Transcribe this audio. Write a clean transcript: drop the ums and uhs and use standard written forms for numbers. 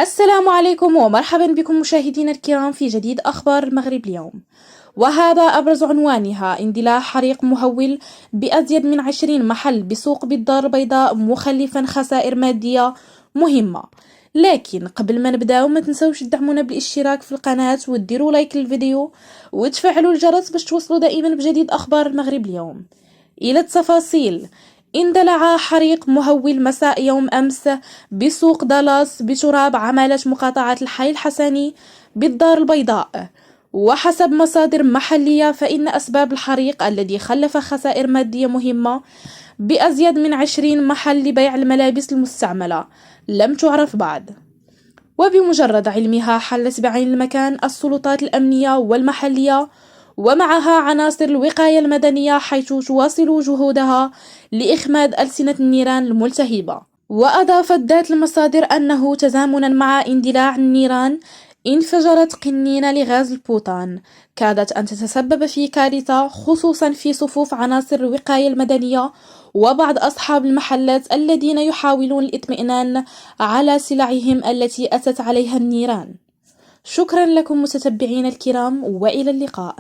السلام عليكم ومرحبا بكم مشاهدينا الكرام في جديد أخبار المغرب اليوم. وهذا أبرز عنوانها: اندلاع حريق مهول بأزيد من 20 محل بسوق بالدار البيضاء مخلفا خسائر مادية مهمة. لكن قبل ما نبداو ما تنسوش تدعمونا بالاشتراك في القناة وتديروا لايك للفيديو وتفعلوا الجرس باش توصلوا دائما بجديد أخبار المغرب اليوم. إلى التفاصيل: اندلع حريق مهول مساء يوم أمس بسوق دالاس بتراب عمالة مقاطعة الحي الحسني بالدار البيضاء. وحسب مصادر محلية فإن أسباب الحريق الذي خلف خسائر مادية مهمة بأزيد من 20 محل لبيع الملابس المستعملة لم تعرف بعد. وبمجرد علمها حلت بعين المكان السلطات الأمنية والمحلية ومعها عناصر الوقاية المدنية، حيث تواصل جهودها لإخماد ألسنة النيران الملتهبة. وأضافت ذات المصادر أنه تزامنا مع اندلاع النيران انفجرت قنينة لغاز البوتان كادت أن تتسبب في كارثة، خصوصا في صفوف عناصر الوقاية المدنية وبعض أصحاب المحلات الذين يحاولون الاطمئنان على سلعهم التي أتت عليها النيران. شكرا لكم متتبعين الكرام، وإلى اللقاء.